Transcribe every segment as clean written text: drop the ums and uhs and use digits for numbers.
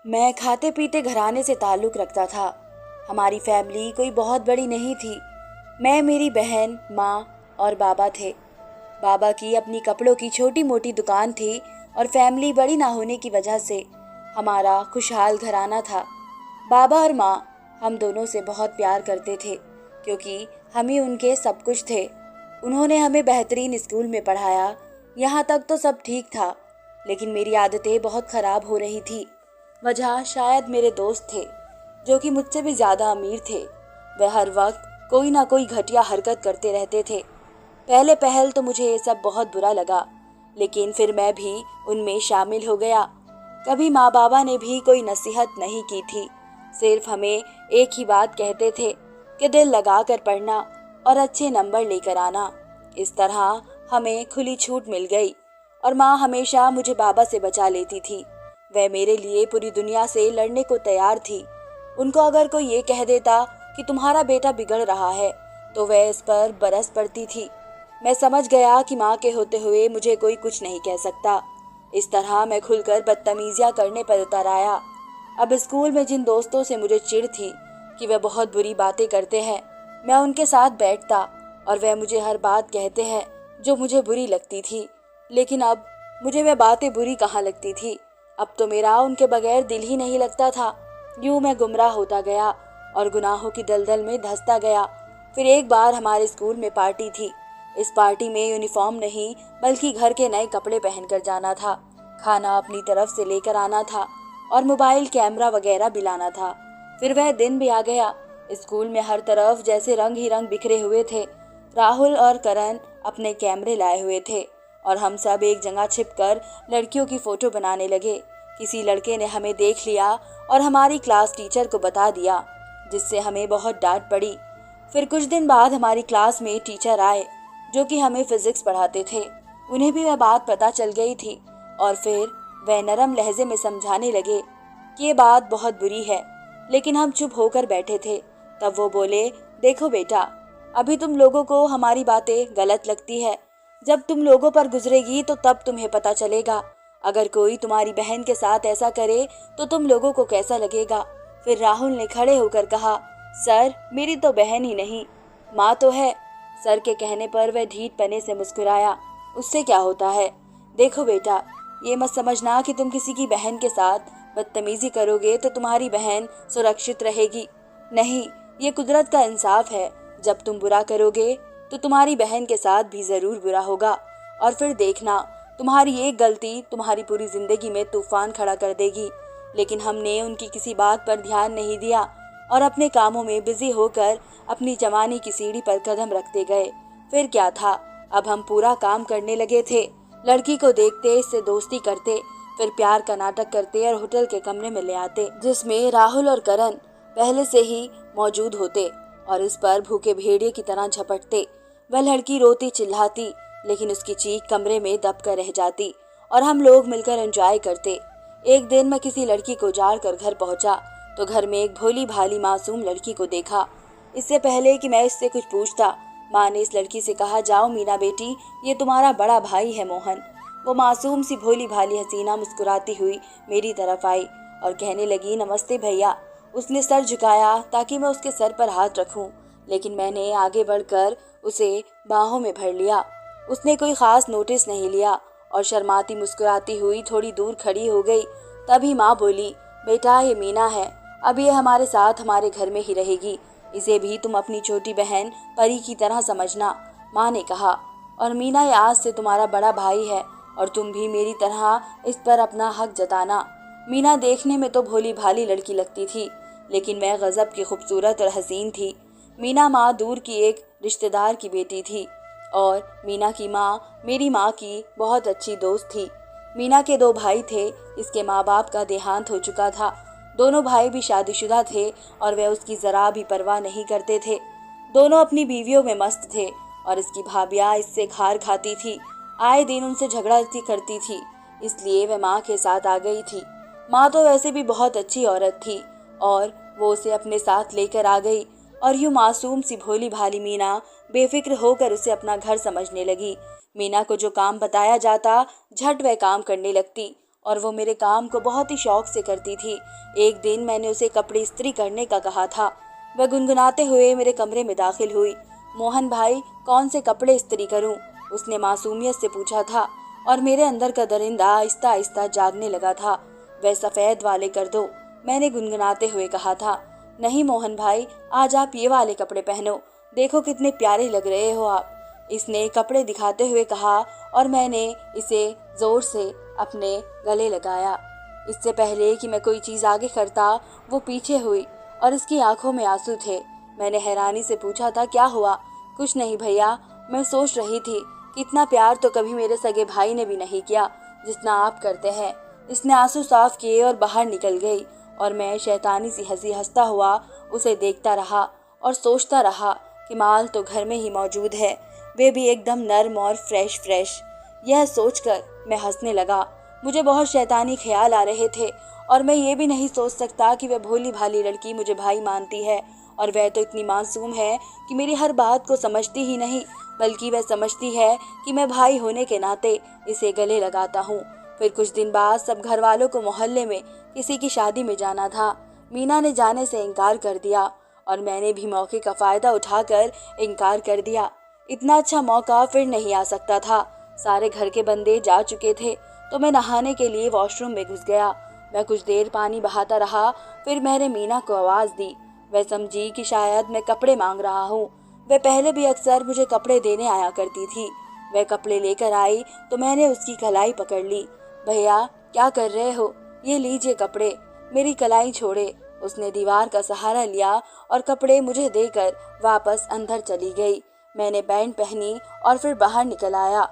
मैं खाते पीते घराने से ताल्लुक़ रखता था। हमारी फैमिली कोई बहुत बड़ी नहीं थी। मैं, मेरी बहन, माँ और बाबा थे। बाबा की अपनी कपड़ों की छोटी मोटी दुकान थी और फैमिली बड़ी ना होने की वजह से हमारा खुशहाल घराना था। बाबा और माँ हम दोनों से बहुत प्यार करते थे क्योंकि हम ही उनके सब कुछ थे। उन्होंने हमें बेहतरीन स्कूल में पढ़ाया। यहाँ तक तो सब ठीक था, लेकिन मेरी आदतें बहुत ख़राब हो रही थी। वजह शायद मेरे दोस्त थे जो कि मुझसे भी ज़्यादा अमीर थे। वह हर वक्त कोई ना कोई घटिया हरकत करते रहते थे। पहले पहल तो मुझे ये सब बहुत बुरा लगा, लेकिन फिर मैं भी उनमें शामिल हो गया। कभी माँ बाबा ने भी कोई नसीहत नहीं की थी, सिर्फ हमें एक ही बात कहते थे कि दिल लगा कर पढ़ना और अच्छे नंबर लेकर आना। इस तरह हमें खुली छूट मिल गई और माँ हमेशा मुझे बाबा से बचा लेती थी। वह मेरे लिए पूरी दुनिया से लड़ने को तैयार थी। उनको अगर कोई ये कह देता कि तुम्हारा बेटा बिगड़ रहा है तो वह इस पर बरस पड़ती थी। मैं समझ गया कि माँ के होते हुए मुझे कोई कुछ नहीं कह सकता। इस तरह मैं खुलकर बदतमीजियाँ करने पर उतर आया। अब स्कूल में जिन दोस्तों से मुझे चिढ़ थी कि वे बहुत बुरी बातें करते हैं, मैं उनके साथ बैठता और वह मुझे हर बात कहते हैं जो मुझे बुरी लगती थी। लेकिन अब मुझे वह बातें बुरी कहाँ लगती थी। अब तो मेरा उनके बगैर दिल ही नहीं लगता था। यूं मैं गुमराह होता गया और गुनाहों की दलदल में धंसता गया। फिर एक बार हमारे स्कूल में पार्टी थी। इस पार्टी में यूनिफॉर्म नहीं बल्कि घर के नए कपड़े पहनकर जाना था, खाना अपनी तरफ से लेकर आना था और मोबाइल कैमरा वगैरह भी लाना था। फिर वह दिन भी आ गया। स्कूल में हर तरफ जैसे रंग ही रंग बिखरे हुए थे। राहुल और करण अपने कैमरे लाए हुए थे और हम सब एक जगह छिपकर लड़कियों की फोटो बनाने लगे। किसी लड़के ने हमें देख लिया और हमारी क्लास टीचर को बता दिया, जिससे हमें बहुत डांट पड़ी। फिर कुछ दिन बाद हमारी क्लास में टीचर आए जो कि हमें फिजिक्स पढ़ाते थे। उन्हें भी वह बात पता चल गई थी और फिर वह नरम लहजे में समझाने लगे कि ये बात बहुत बुरी है, लेकिन हम चुप होकर बैठे थे। तब वो बोले, देखो बेटा, अभी तुम लोगों को हमारी बातें गलत लगती है। जब तुम लोगों पर गुजरेगी तो तब तुम्हें पता चलेगा। अगर कोई तुम्हारी बहन के साथ ऐसा करे तो तुम लोगों को कैसा लगेगा। फिर राहुल ने खड़े होकर कहा, सर, मेरी तो बहन ही नहीं, माँ तो है। सर के कहने पर वह ढीठ पने से मुस्कुराया। उससे क्या होता है? देखो बेटा, ये मत समझना कि तुम किसी की बहन के साथ बदतमीजी करोगे तो तुम्हारी बहन सुरक्षित रहेगी। नहीं, ये कुदरत का इंसाफ है। जब तुम बुरा करोगे तो तुम्हारी बहन के साथ भी जरूर बुरा होगा और फिर देखना, तुम्हारी एक गलती तुम्हारी पूरी जिंदगी में तूफान खड़ा कर देगी। लेकिन हमने उनकी किसी बात पर ध्यान नहीं दिया और अपने कामों में बिजी होकर अपनी जवानी की सीढ़ी पर कदम रखते गए। फिर क्या था, अब हम पूरा काम करने लगे थे। लड़की को देखते इससे दोस्ती करते, फिर प्यार का नाटक करते और होटल के कमरे में ले आते जिसमें राहुल और करण पहले से ही मौजूद होते और इस पर भूखे भेड़िए की तरह झपटते। वह लड़की रोती चिल्लाती, लेकिन उसकी चीख कमरे में दब कर रह जाती और हम लोग मिलकर एंजॉय करते। एक दिन मैं किसी लड़की को जाड़ कर घर पहुंचा तो घर में एक भोली भाली मासूम लड़की को देखा। इससे पहले कि मैं इससे कुछ पूछता, माँ ने इस लड़की से कहा, जाओ मीना बेटी, ये तुम्हारा बड़ा भाई है मोहन। वो मासूम सी भोली भाली हसीना मुस्कुराती हुई मेरी तरफ आई और कहने लगी, नमस्ते भैया। उसने सर झुकाया ताकि मैं उसके सर पर हाथ रखूं, लेकिन मैंने आगे बढ़कर उसे बाहों में भर लिया। उसने कोई खास नोटिस नहीं लिया और शर्माती मुस्कुराती हुई थोड़ी दूर खड़ी हो गई। तभी माँ बोली, बेटा, ये मीना है, अब ये हमारे साथ हमारे घर में ही रहेगी। इसे भी तुम अपनी छोटी बहन परी की तरह समझना, माँ ने कहा। और मीना, ये आज से तुम्हारा बड़ा भाई है और तुम भी मेरी तरह इस पर अपना हक जताना। मीना देखने में तो भोली भाली लड़की लगती थी, लेकिन मैं गजब की खूबसूरत और हसीन थी। मीना माँ दूर की एक रिश्तेदार की बेटी थी और मीना की माँ मेरी माँ की बहुत अच्छी दोस्त थी। मीना के दो भाई थे। इसके माँ बाप का देहांत हो चुका था। दोनों भाई भी शादीशुदा थे और वे उसकी जरा भी परवाह नहीं करते थे। दोनों अपनी बीवियों में मस्त थे और इसकी भाभियाँ इससे खार खाती थी। आए दिन उनसे झगड़ा करती थी, इसलिए वह माँ के साथ आ गई थी। माँ तो वैसे भी बहुत अच्छी औरत थी और वो उसे अपने साथ लेकर आ गई और यूं मासूम सी भोली भाली मीना बेफिक्र होकर उसे अपना घर समझने लगी। मीना को जो काम बताया जाता झट वह काम करने लगती और वो मेरे काम को बहुत ही शौक से करती थी। एक दिन मैंने उसे कपड़े इस्त्री करने का कहा था। वह गुनगुनाते हुए मेरे कमरे में दाखिल हुई। मोहन भाई, कौन से कपड़े इस्त्री करूं? उसने मासूमियत से पूछा था और मेरे अंदर का दरिंदा आहिस्ता आहिस्ता जागने लगा था। वह सफ़ेद वाले कर दो, मैंने गुनगुनाते हुए कहा था। नहीं मोहन भाई, आज आप ये वाले कपड़े पहनो, देखो कितने प्यारे लग रहे हो आप, इसने कपड़े दिखाते हुए कहा और मैंने इसे जोर से अपने गले लगाया। इससे पहले कि मैं कोई चीज़ आगे करता, वो पीछे हुई और इसकी आंखों में आंसू थे। मैंने हैरानी से पूछा था, क्या हुआ? कुछ नहीं भैया, मैं सोच रही थी कि इतना प्यार तो कभी मेरे सगे भाई ने भी नहीं किया जितना आप करते हैं। इसने आंसू साफ किए और बाहर निकल गई और मैं शैतानी सी हंसी हंसता हुआ उसे देखता रहा और सोचता रहा कि माल तो घर में ही मौजूद है, वे भी एकदम नर्म और फ्रेश। यह सोचकर मैं हंसने लगा। मुझे बहुत शैतानी ख्याल आ रहे थे और मैं ये भी नहीं सोच सकता कि वह भोली भाली लड़की मुझे भाई मानती है, और वह तो इतनी मासूम है कि मेरी हर बात को समझती ही नहीं, बल्कि वह समझती है कि मैं भाई होने के नाते इसे गले लगाता हूँ। फिर कुछ दिन बाद सब घर वालों को मोहल्ले में किसी की शादी में जाना था। मीना ने जाने से इनकार कर दिया और मैंने भी मौके का फ़ायदा उठाकर इनकार कर दिया। इतना अच्छा मौका फिर नहीं आ सकता था। सारे घर के बंदे जा चुके थे तो मैं नहाने के लिए वॉशरूम में घुस गया। मैं कुछ देर पानी बहाता रहा, फिर मैंने मीना को आवाज़ दी। वह समझी कि शायद मैं कपड़े मांग रहा हूँ। वह पहले भी अक्सर मुझे कपड़े देने आया करती थी। वह कपड़े लेकर आई तो मैंने उसकी कलाई पकड़ ली। भैया, क्या कर रहे हो? ये लीजिए कपड़े। मेरी कलाई छोड़े। उसने दीवार का सहारा लिया और कपड़े मुझे देकर वापस अंदर चली गई। मैंने पैंट पहनी और फिर बाहर निकल आया।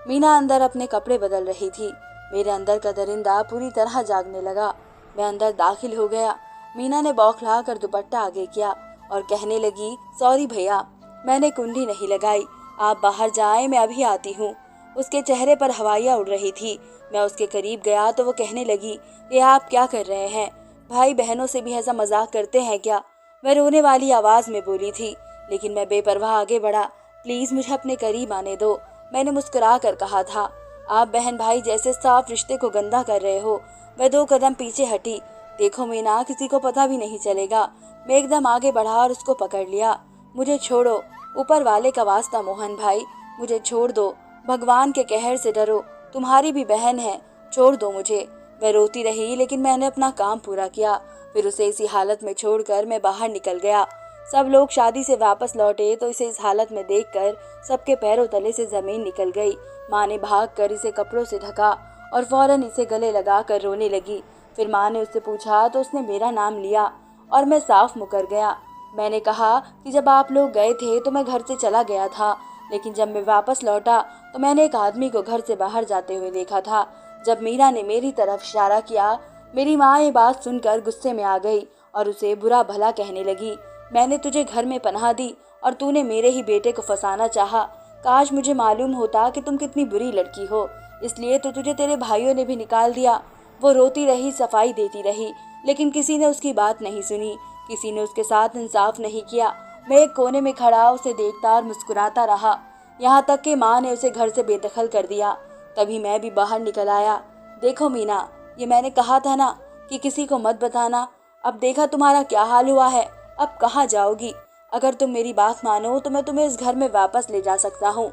मीना अंदर अपने कपड़े बदल रही थी। मेरे अंदर का दरिंदा पूरी तरह जागने लगा। मैं अंदर दाखिल हो गया। मीना ने बौखला कर दुपट्टा आगे किया और कहने लगी, सॉरी भैया, मैंने कुंडी नहीं लगाई, आप बाहर जाएं, मैं अभी आती हूँ। उसके चेहरे पर हवाइयाँ उड़ रही थी। मैं उसके करीब गया तो वो कहने लगी, ये आप क्या कर रहे हैं? भाई बहनों से भी ऐसा मजाक करते हैं क्या? वह रोने वाली आवाज़ में बोली थी, लेकिन मैं बेपरवाह आगे बढ़ा। प्लीज़ मुझे अपने करीब आने दो, मैंने मुस्कुरा कर कहा था। आप बहन भाई जैसे साफ रिश्ते को गंदा कर रहे हो। वह 2 कदम पीछे हटी। देखो मीना, किसी को पता भी नहीं चलेगा। मैं एकदम आगे बढ़ा और उसको पकड़ लिया। मुझे छोड़ो, ऊपर वाले का वास्ता मोहन भाई, मुझे छोड़ दो। भगवान के कहर से डरो, तुम्हारी भी बहन है, छोड़ दो मुझे। वह रोती रही, लेकिन मैंने अपना काम पूरा किया। फिर उसे इसी हालत में छोड़कर मैं बाहर निकल गया। सब लोग शादी से वापस लौटे तो इसे इस हालत में देखकर सबके पैरों तले से जमीन निकल गई। माँ ने भागकर इसे कपड़ों से ढका और फौरन इसे गले लगा कर रोने लगी। फिर माँ ने उससे पूछा तो उसने मेरा नाम लिया और मैं साफ मुकर गया। मैंने कहा कि जब आप लोग गए थे तो मैं घर से चला गया था, लेकिन जब मैं वापस लौटा तो मैंने एक आदमी को घर से बाहर जाते हुए देखा था। जब मीरा ने मेरी तरफ इशारा किया, मेरी माँ ये बात सुनकर गुस्से में आ गई और उसे बुरा भला कहने लगी। मैंने तुझे घर में पनाह दी और तूने मेरे ही बेटे को फंसाना चाहा। काश मुझे मालूम होता कि तुम कितनी बुरी लड़की हो, इसलिए तो तुझे तेरे भाइयों ने भी निकाल दिया। वो रोती रही, सफाई देती रही, लेकिन किसी ने उसकी बात नहीं सुनी, किसी ने उसके साथ इंसाफ नहीं किया। मैं एक कोने में खड़ा उसे देखता और मुस्कुराता रहा, यहाँ तक कि माँ ने उसे घर से बेदखल कर दिया। तभी मैं भी बाहर निकल आया। देखो मीना, ये मैंने कहा था ना कि किसी को मत बताना। अब देखा तुम्हारा क्या हाल हुआ है। अब कहाँ जाओगी? अगर तुम मेरी बात मानो तो मैं तुम्हें इस घर में वापस ले जा सकता हूँ।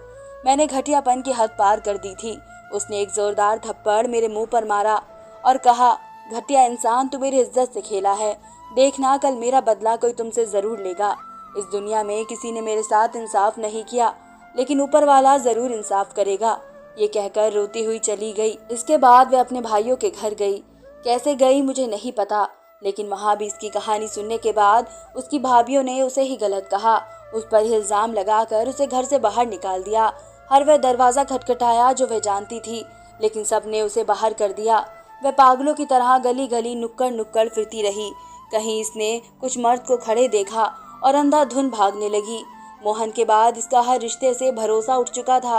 मैंने घटियापन की हद पार कर दी थी। उसने एक जोरदार थप्पड़ मेरे मुंह पर मारा और कहा, घटिया इंसान, तू मेरी इज्जत से खेला है। देखना, कल मेरा बदला कोई तुमसे जरूर लेगा। इस दुनिया में किसी ने मेरे साथ इंसाफ नहीं किया, लेकिन ऊपर वाला जरूर इंसाफ करेगा। ये कहकर रोती हुई चली गई। इसके बाद वह अपने भाइयों के घर गई। कैसे गई मुझे नहीं पता, लेकिन वहाँ भी इसकी कहानी सुनने के बाद उसकी भाभियों ने उसे ही गलत कहा, उस पर इल्जाम लगाकर उसे घर से बाहर निकाल दिया। हर वह दरवाज़ा खटखटाया जो वह जानती थी, लेकिन सब ने उसे बाहर कर दिया। वह पागलों की तरह गली गली नुक्कड़ नुक्कड़ फिरती रही। कहीं इसने कुछ मर्द को खड़े देखा और अंधाधुन भागने लगी। मोहन के बाद इसका हर रिश्ते से भरोसा उठ चुका था।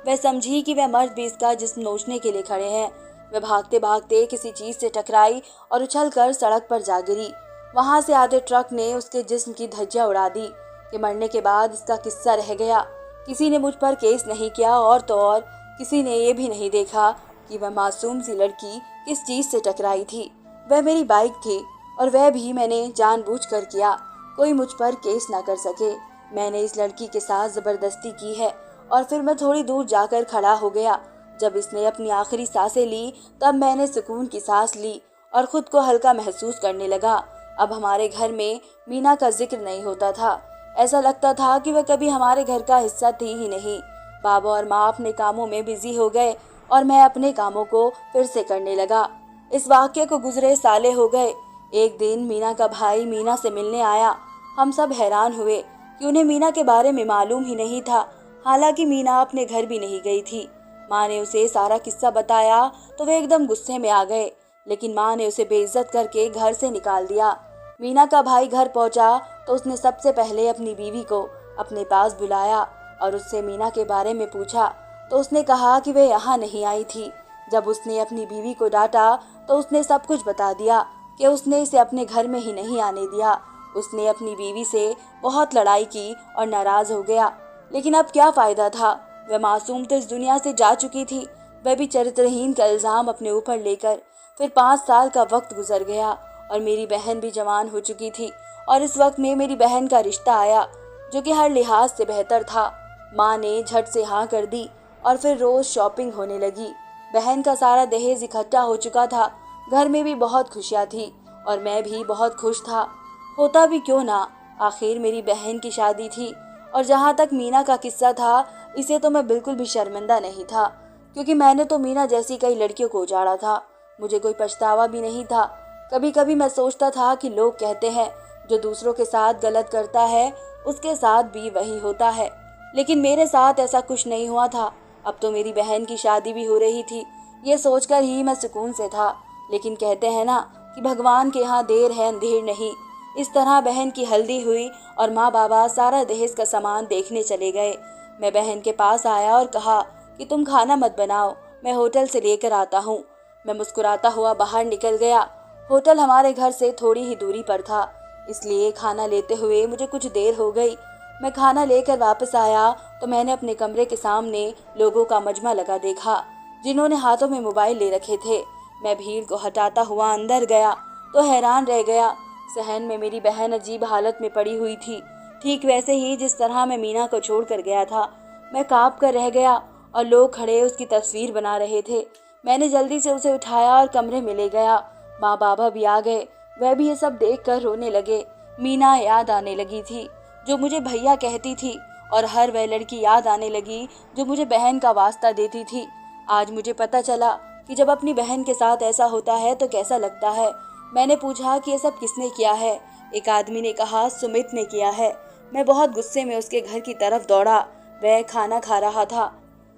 वह समझी कि वह मर्द भी इसका जिस्म नोचने के लिए खड़े हैं। वह भागते भागते किसी चीज से टकराई और उछलकर सड़क पर जा गिरी। वहां से आते ट्रक ने उसके जिस्म की धज्जियां उड़ा दी कि मरने के बाद इसका किस्सा रह गया। किसी ने मुझ पर केस नहीं किया और तो और किसी ने ये भी नहीं देखा कि वह मासूम सी लड़की किस चीज़ से टकराई थी। वह मेरी बाइक थी और वह भी मैंने जानबूझकर किया, कोई मुझ पर केस ना कर सके। मैंने इस लड़की के साथ ज़बरदस्ती की है। और फिर मैं थोड़ी दूर जाकर खड़ा हो गया। जब इसने अपनी आखिरी सांसें ली तब मैंने सुकून की सांस ली और खुद को हल्का महसूस करने लगा। अब हमारे घर में मीना का जिक्र नहीं होता था। ऐसा लगता था कि वह कभी हमारे घर का हिस्सा थी ही नहीं। बाबा और माँ अपने कामों में बिजी हो गए और मैं अपने कामों को फिर से करने लगा। इस वाक्य को गुजरे साले हो गए। एक दिन मीना का भाई मीना से मिलने आया। हम सब हैरान हुए कि उन्हें मीना के बारे में मालूम ही नहीं था। हालांकि मीना अपने घर भी नहीं गई थी। माँ ने उसे सारा किस्सा बताया तो वे एकदम गुस्से में आ गए, लेकिन माँ ने उसे बेइज्जत करके घर से निकाल दिया। मीना का भाई घर पहुंचा तो उसने सबसे पहले अपनी बीवी को अपने पास बुलाया और उससे मीना के बारे में पूछा तो उसने कहा कि वे यहाँ नहीं आई थी। जब उसने अपनी बीवी को डांटा तो उसने सब कुछ बता दिया कि उसने इसे अपने घर में ही नहीं आने दिया। उसने अपनी बीवी से बहुत लड़ाई की और नाराज हो गया, लेकिन अब क्या फायदा था। वह मासूम तो इस दुनिया से जा चुकी थी, वह भी चरित्रहीन का इल्जाम अपने ऊपर लेकर। फिर 5 साल का वक्त गुजर गया और मेरी बहन भी जवान हो चुकी थी और इस वक्त में मेरी बहन का रिश्ता आया जो कि हर लिहाज से बेहतर था। माँ ने झट से हाँ कर दी और फिर रोज शॉपिंग होने लगी। बहन का सारा दहेज इकट्ठा हो चुका था। घर में भी बहुत खुशियाँ थी और मैं भी बहुत खुश था। होता भी क्यों ना, आखिर मेरी बहन की शादी थी। और जहाँ तक मीना का किस्सा था, इसे तो मैं बिल्कुल भी शर्मिंदा नहीं था, क्योंकि मैंने तो मीना जैसी कई लड़कियों को उजाड़ा था। मुझे कोई पछतावा भी नहीं था। कभी कभी मैं सोचता था कि लोग कहते हैं जो दूसरों के साथ गलत करता है उसके साथ भी वही होता है, लेकिन मेरे साथ ऐसा कुछ नहीं हुआ था। अब तो मेरी बहन की शादी भी हो रही थी, ये सोचकर ही मैं सुकून से था। लेकिन कहते हैं ना कि भगवान के यहाँ देर है अंधेर नहीं। इस तरह बहन की हल्दी हुई और माँ बाबा सारा दहेज का सामान देखने चले गए। मैं बहन के पास आया और कहा कि तुम खाना मत बनाओ, मैं होटल से लेकर आता हूँ। मैं मुस्कुराता हुआ बाहर निकल गया। होटल हमारे घर से थोड़ी ही दूरी पर था, इसलिए खाना लेते हुए मुझे कुछ देर हो गई। मैं खाना लेकर वापस आया तो मैंने अपने कमरे के सामने लोगों का मजमा लगा देखा, जिन्होंने हाथों में मोबाइल ले रखे थे। मैं भीड़ को हटाता हुआ अंदर गया तो हैरान रह गया। सहन में मेरी बहन अजीब हालत में पड़ी हुई थी, ठीक वैसे ही जिस तरह मैं मीना को छोड़ कर गया था। मैं काँप कर रह गया और लोग खड़े उसकी तस्वीर बना रहे थे। मैंने जल्दी से उसे उठाया और कमरे में ले गया। माँ बाबा भी आ गए, वह भी ये सब देख कर रोने लगे। मीना याद आने लगी थी जो मुझे भैया कहती थी, और हर वह लड़की याद आने लगी जो मुझे बहन का वास्ता देती थी। आज मुझे पता चला कि जब अपनी बहन के साथ ऐसा होता है तो कैसा लगता है। मैंने पूछा कि ये सब किसने किया है। एक आदमी ने कहा सुमित ने किया है। मैं बहुत गुस्से में उसके घर की तरफ दौड़ा। वह खाना खा रहा था।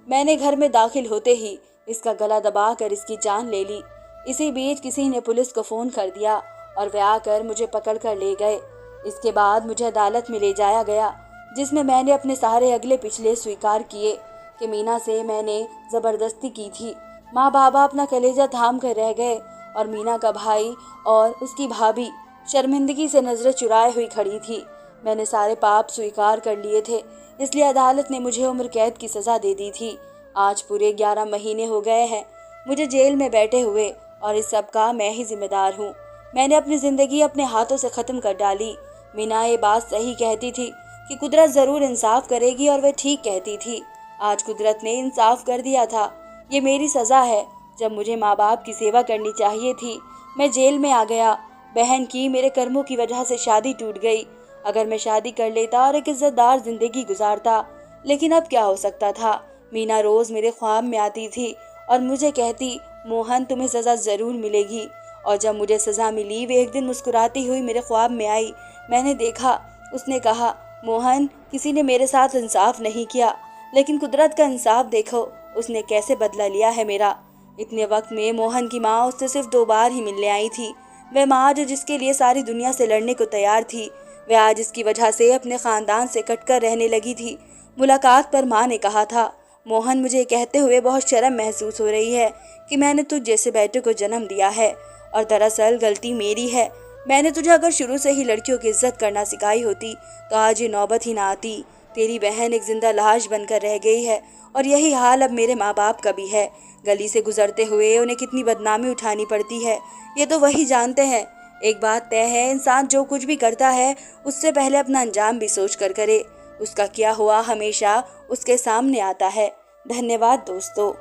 मैंने घर में दाखिल होते ही इसका गला दबाकर इसकी जान ले ली। इसी बीच किसी ने पुलिस को फोन कर दिया और वे आकर मुझे पकड़ कर ले गए। इसके बाद मुझे अदालत में ले जाया गया, जिसमें मैंने अपने सारे अगले पिछले स्वीकार किए कि मीना से मैंने जबरदस्ती की थी। माँ बाबा अपना कलेजा थाम कर रह गए और मीना का भाई और उसकी भाभी शर्मिंदगी से नजरें चुराए हुई खड़ी थी। मैंने सारे पाप स्वीकार कर लिए थे, इसलिए अदालत ने मुझे उम्र कैद की सजा दे दी थी। आज पूरे 11 महीने हो गए हैं मुझे जेल में बैठे हुए, और इस सब का मैं ही जिम्मेदार हूँ। मैंने अपनी जिंदगी अपने हाथों से खत्म कर डाली। मीना ये बात सही कहती थी कि कुदरत जरूर इंसाफ करेगी, और वह ठीक कहती थी। आज कुदरत ने इंसाफ कर दिया था। ये मेरी सजा है। जब मुझे माँ बाप की सेवा करनी चाहिए थी, मैं जेल में आ गया। बहन की मेरे कर्मों की वजह से शादी टूट गई। अगर मैं शादी कर लेता और एक इज्जतदार जिंदगी गुजारता, लेकिन अब क्या हो सकता था। मीना रोज मेरे ख्वाब में आती थी और मुझे कहती, मोहन तुम्हें सजा जरूर मिलेगी। और जब मुझे सजा मिली, वे एक दिन मुस्कुराती हुई मेरे ख्वाब में आई। मैंने देखा, उसने कहा, मोहन किसी ने मेरे साथ इंसाफ नहीं किया, लेकिन कुदरत का इंसाफ देखो, उसने कैसे बदला लिया है मेरा। इतने वक्त में मोहन की माँ उससे सिर्फ 2 बार ही मिलने आई थी। वह माँ जो जिसके लिए सारी दुनिया से लड़ने को तैयार थी, वह आज इसकी वजह से अपने खानदान से कटकर रहने लगी थी। मुलाकात पर माँ ने कहा था, मोहन मुझे कहते हुए बहुत शर्म महसूस हो रही है कि मैंने तुझ जैसे बेटे को जन्म दिया है, और दरअसल गलती मेरी है। मैंने तुझे अगर शुरू से ही लड़कियों की इज्जत करना सिखाई होती तो आज ये नौबत ही ना आती। तेरी बहन एक जिंदा लाश बनकर रह गई है और यही हाल अब मेरे माँ बाप का भी है। गली से गुजरते हुए उन्हें कितनी बदनामी उठानी पड़ती है, ये तो वही जानते हैं। एक बात तय है, इंसान जो कुछ भी करता है उससे पहले अपना अंजाम भी सोच कर करे। उसका किया हुआ हमेशा उसके सामने आता है। धन्यवाद दोस्तों।